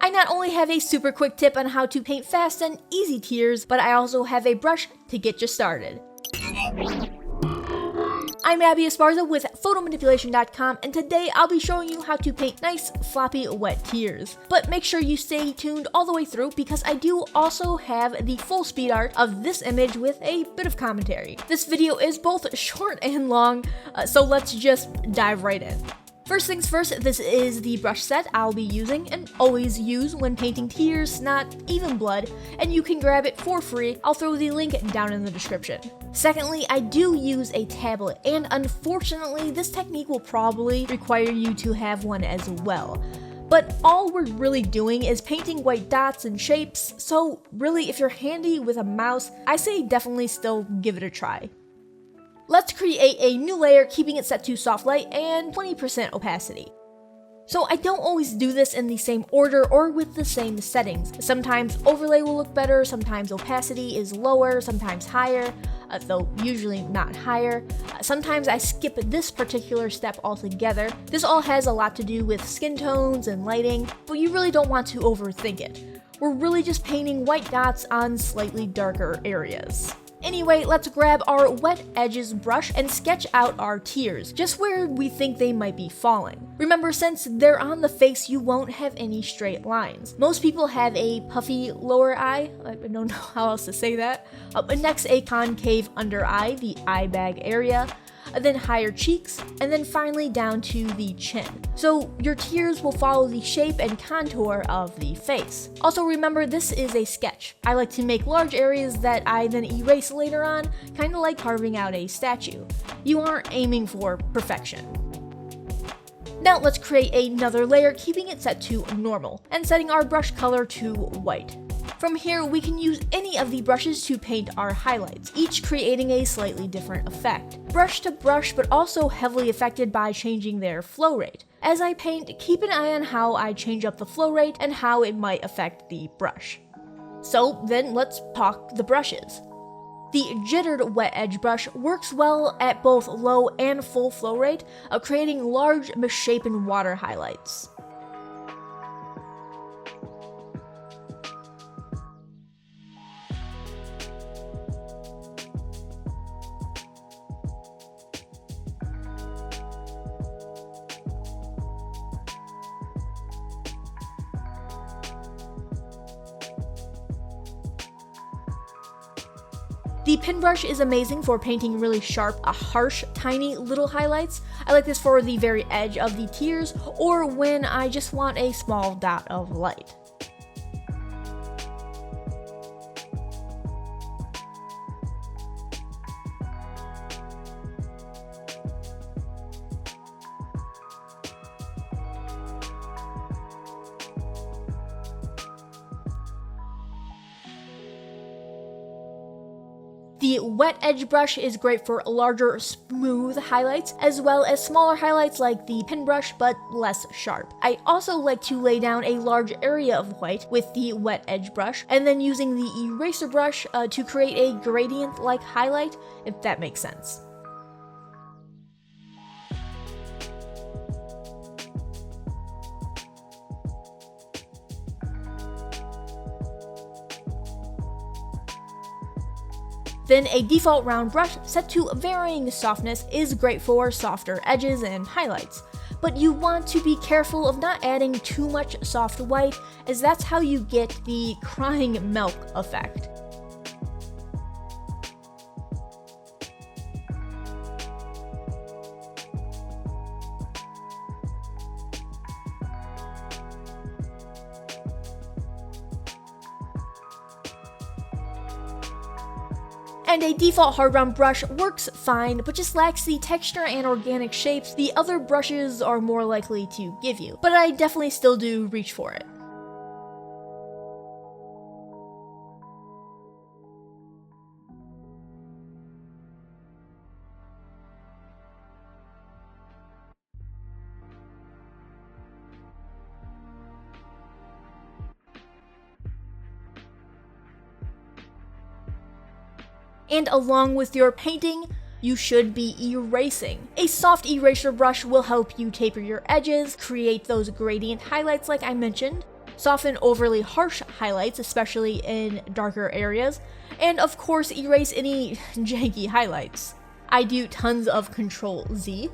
I not only have a super quick tip on how to paint fast and easy tiers, but I also have a brush to get you started. I'm Abby Esparza with photomanipulation.com, and today I'll be showing you how to paint nice, floppy, wet tiers. But make sure you stay tuned all the way through because I do also have the full speed art of this image with a bit of commentary. This video is both short and long, so let's just dive right in. First things first, this is the brush set I'll be using and always use when painting tears, not even blood, and you can grab it for free. I'll throw the link down in the description. Secondly, I do use a tablet, and unfortunately, this technique will probably require you to have one as well. But all we're really doing is painting white dots and shapes, so really if you're handy with a mouse, I say definitely still give it a try. Let's create a new layer, keeping it set to soft light and 20% opacity. So I don't always do this in the same order or with the same settings. Sometimes overlay will look better, sometimes opacity is lower, sometimes higher, though usually not higher. Sometimes I skip this particular step altogether. This all has a lot to do with skin tones and lighting, but you really don't want to overthink it. We're really just painting white dots on slightly darker areas. Anyway, let's grab our wet edges brush and sketch out our tears, just where we think they might be falling. Remember, since they're on the face, you won't have any straight lines. Most people have a puffy lower eye, I don't know how else to say that. Next, a concave under eye, the eye bag area, then higher cheeks, and then finally down to the chin. So your tears will follow the shape and contour of the face. Also remember, this is a sketch. I like to make large areas that I then erase later on, kind of like carving out a statue. You aren't aiming for perfection. Now let's create another layer, keeping it set to normal, and setting our brush color to white. From here, we can use any of the brushes to paint our highlights, each creating a slightly different effect. Brush to brush, but also heavily affected by changing their flow rate. As I paint, keep an eye on how I change up the flow rate and how it might affect the brush. So then let's talk the brushes. The jittered wet edge brush works well at both low and full flow rate, creating large misshapen water highlights. The pen brush is amazing for painting really sharp, harsh, tiny little highlights. I like this for the very edge of the tears or when I just want a small dot of light. The wet edge brush is great for larger, smooth highlights, as well as smaller highlights like the pen brush, but less sharp. I also like to lay down a large area of white with the wet edge brush, and then using the eraser brush to create a gradient-like highlight, if that makes sense. Then a default round brush set to varying softness is great for softer edges and highlights. But you want to be careful of not adding too much soft white, as that's how you get the crying milk effect. And a default hard round brush works fine, but just lacks the texture and organic shapes the other brushes are more likely to give you. But I definitely still do reach for it. And along with your painting, you should be erasing. A soft eraser brush will help you taper your edges, create those gradient highlights like I mentioned. soften overly harsh highlights, especially in darker areas, and of course erase any janky highlights. I do tons of Control Z,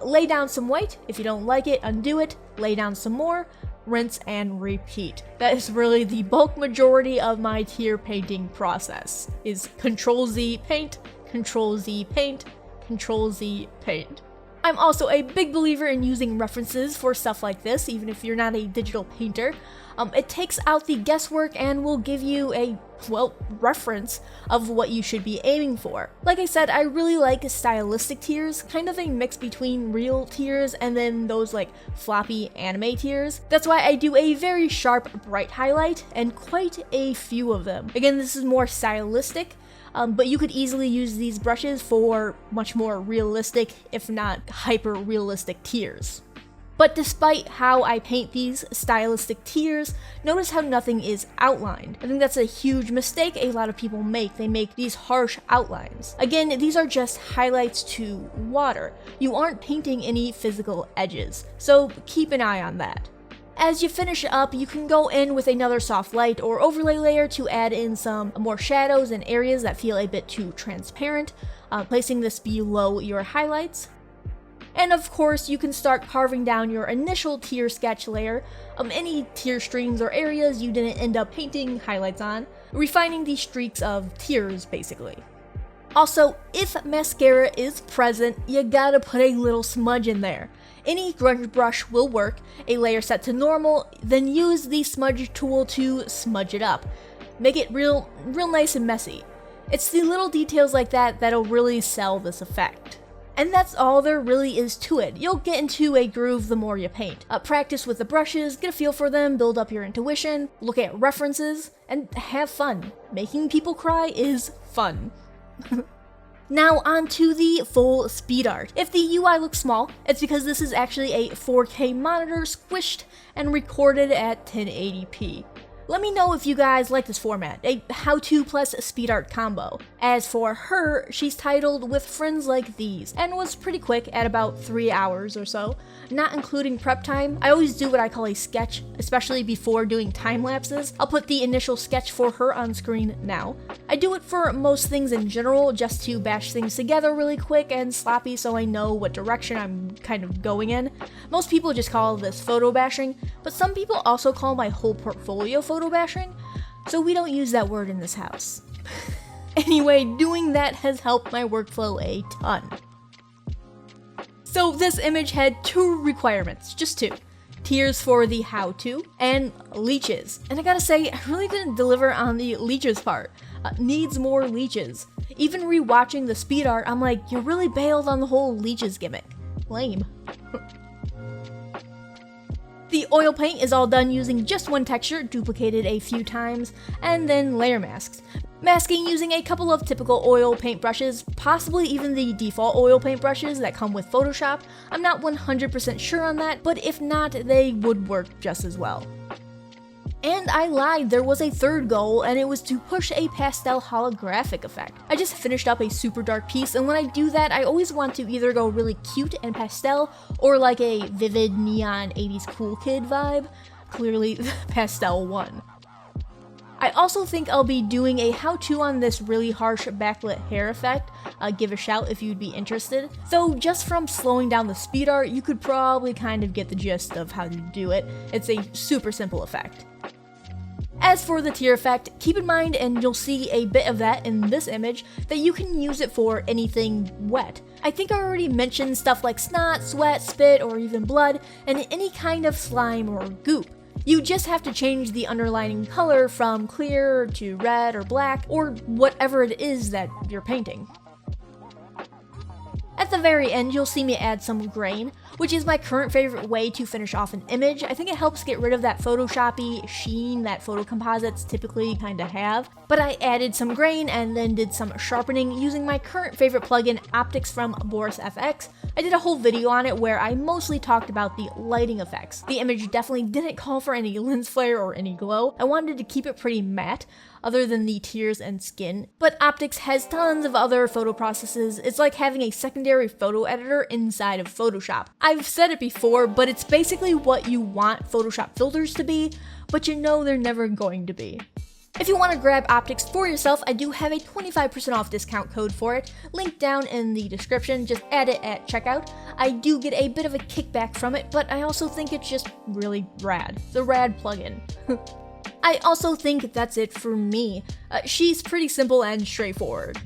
lay down some white, if you don't like it, undo it, lay down some more, rinse and repeat. That is really the bulk majority of my tier painting process, is Control Z paint, Control Z paint, Control Z paint. I'm also a big believer in using references for stuff like this, even if you're not a digital painter. It takes out the guesswork and will give you a, well, reference of what you should be aiming for. Like I said, I really like stylistic tiers, kind of a mix between real tiers and then those like floppy anime tiers. That's why I do a very sharp, bright highlight, and quite a few of them. Again, this is more stylistic, but you could easily use these brushes for much more realistic, if not hyper-realistic tiers. But despite how I paint these stylistic tiers, notice how nothing is outlined. I think that's a huge mistake a lot of people make. They make these harsh outlines. Again, these are just highlights to water. You aren't painting any physical edges, so keep an eye on that. As you finish up, you can go in with another soft light or overlay layer to add in some more shadows and areas that feel a bit too transparent, placing this below your highlights. And of course, you can start carving down your initial tier sketch layer, any tier streams or areas you didn't end up painting highlights on, refining the streaks of tiers basically. Also, if mascara is present, you gotta put a little smudge in there. Any grunge brush will work, a layer set to normal, then use the smudge tool to smudge it up. Make it real nice and messy. It's the little details like that that'll really sell this effect. And that's all there really is to it. You'll get into a groove the more you paint. Practice with the brushes, get a feel for them, build up your intuition, look at references, and have fun. Making people cry is fun. Now on to the full speed art. If the UI looks small, it's because this is actually a 4K monitor squished and recorded at 1080p. Let me know if you guys like this format, a how-to plus speed art combo. As for her, she's titled With Friends Like These, and was pretty quick at about 3 hours or so, not including prep time. I always do what I call a sketch, especially before doing time lapses. I'll put the initial sketch for her on screen now. I do it for most things in general, just to bash things together really quick and sloppy so I know what direction I'm kind of going in. Most people just call this photo bashing, but some people also call my whole portfolio photo bashing, so we don't use that word in this house. Anyway, doing that has helped my workflow a ton. So this image had 2 requirements, just 2. Tiers for the how-to, and leeches. And I gotta say, I really didn't deliver on the leeches part. Needs more leeches. Even rewatching the speed art, I'm like, you really bailed on the whole leeches gimmick. Lame. The oil paint is all done using just one texture, duplicated a few times, and then layer masks. Masking using a couple of typical oil paint brushes, possibly even the default oil paint brushes that come with Photoshop. I'm not 100% sure on that, but if not, they would work just as well. And I lied, there was a third goal, and it was to push a pastel holographic effect. I just finished up a super dark piece, and when I do that, I always want to either go really cute and pastel, or like a vivid neon 80s cool kid vibe. Clearly, pastel won. I also think I'll be doing a how-to on this really harsh backlit hair effect. Give a shout if you'd be interested. Though just from slowing down the speed art, you could probably kind of get the gist of how to do it. It's a super simple effect. As for the tear effect, keep in mind, and you'll see a bit of that in this image, that you can use it for anything wet. I think I already mentioned stuff like snot, sweat, spit, or even blood, and any kind of slime or goop. You just have to change the underlining color from clear to red or black, or whatever it is that you're painting. At the very end, you'll see me add some grain, which is my current favorite way to finish off an image. I think it helps get rid of that Photoshoppy sheen that photo composites typically kind of have. But I added some grain and then did some sharpening using my current favorite plugin, Optics from Boris FX, I did a whole video on it where I mostly talked about the lighting effects. The image definitely didn't call for any lens flare or any glow. I wanted to keep it pretty matte, other than the tears and skin. But Optics has tons of other photo processes. It's like having a secondary photo editor inside of Photoshop. I've said it before, but it's basically what you want Photoshop filters to be, but you know they're never going to be. If you want to grab Optics for yourself, I do have a 25% off discount code for it, linked down in the description. Just add it at checkout. I do get a bit of a kickback from it, but I also think it's just really rad. It's a rad plugin. I also think that's it for me. She's pretty simple and straightforward.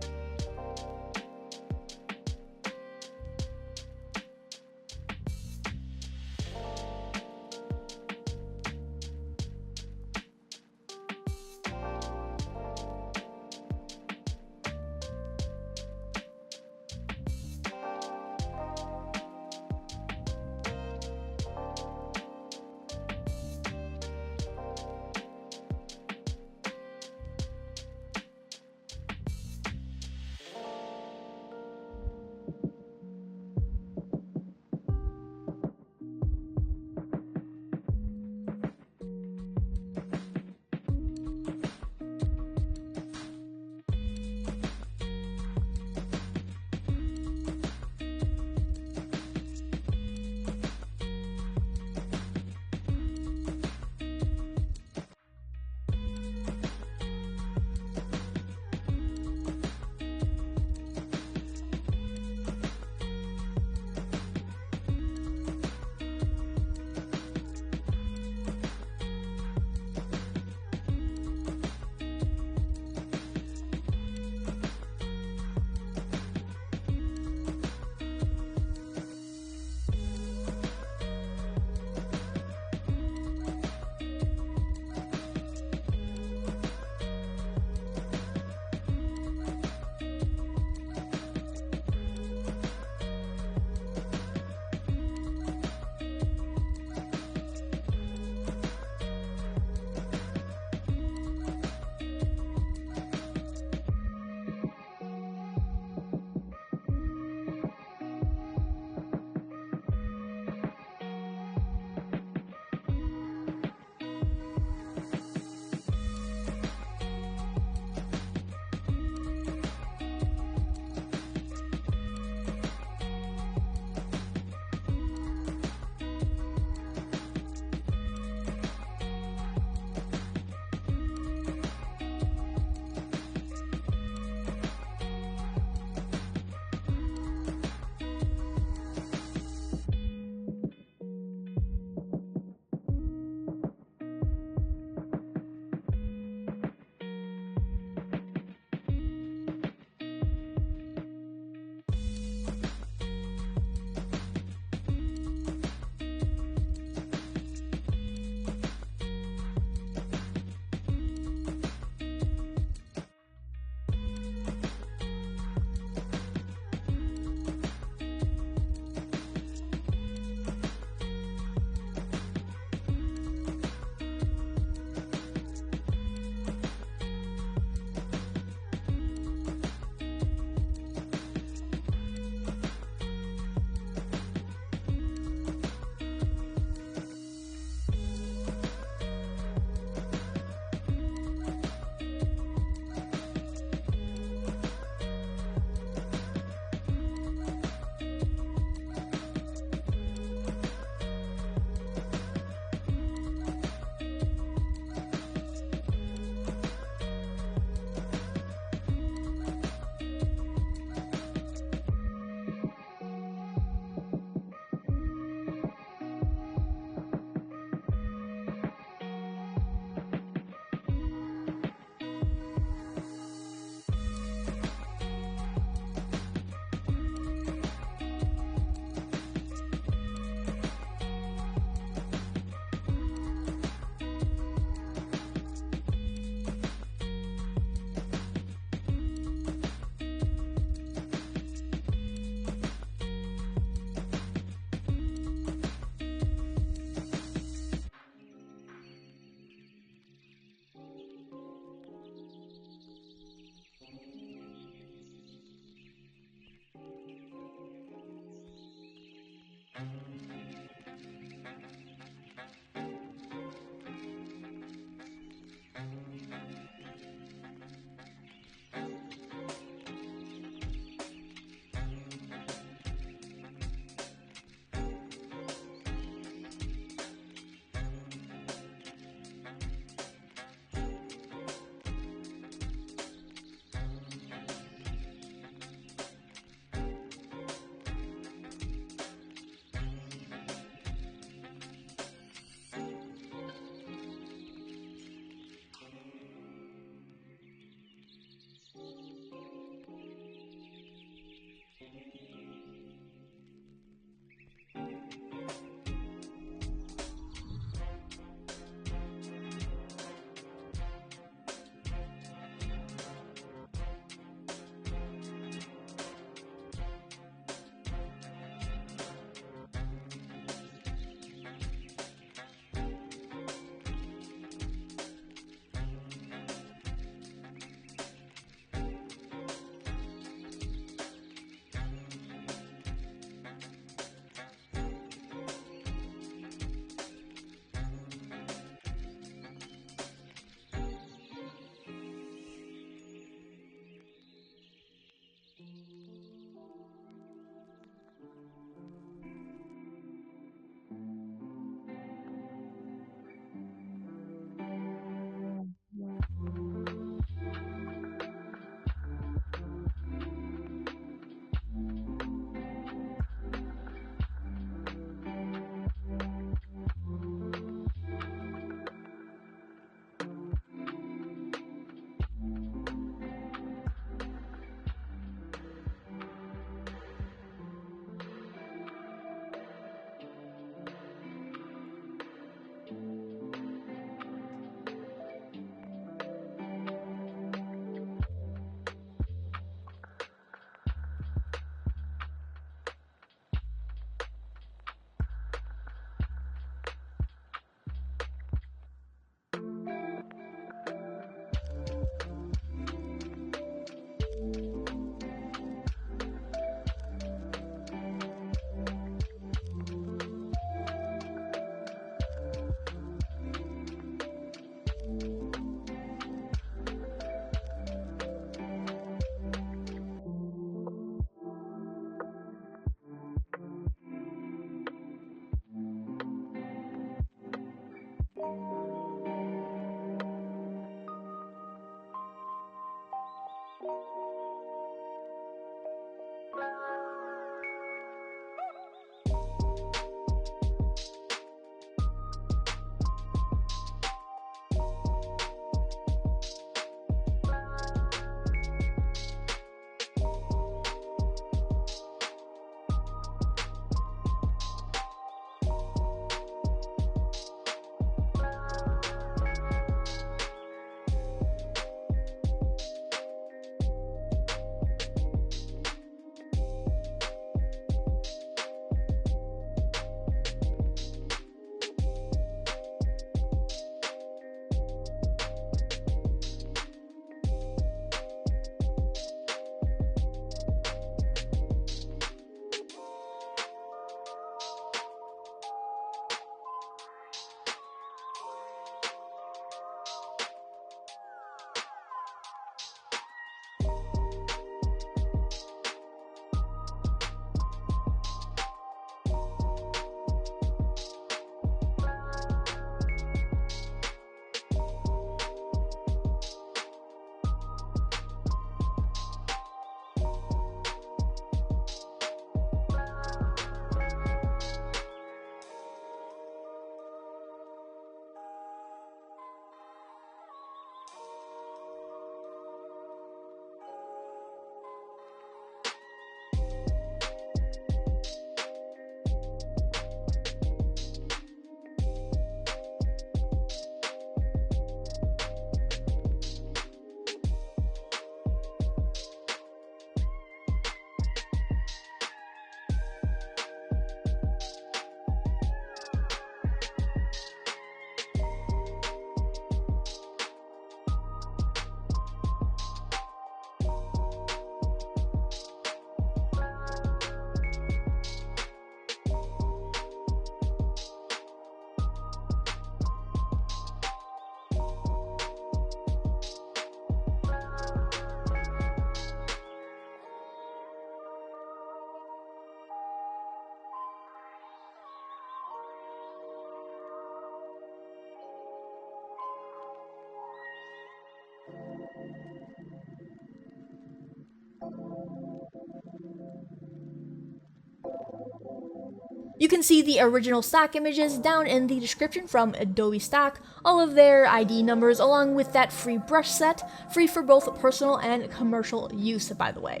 You can see the original stock images down in the description from Adobe Stock, all of their ID numbers along with that free brush set, free for both personal and commercial use, by the way.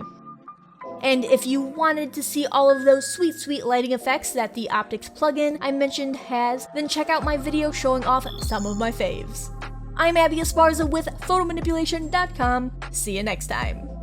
And if you wanted to see all of those sweet lighting effects that the Optics plugin I mentioned has, then check out my video showing off some of my faves. I'm Abby Esparza with photomanipulation.com. See you next time.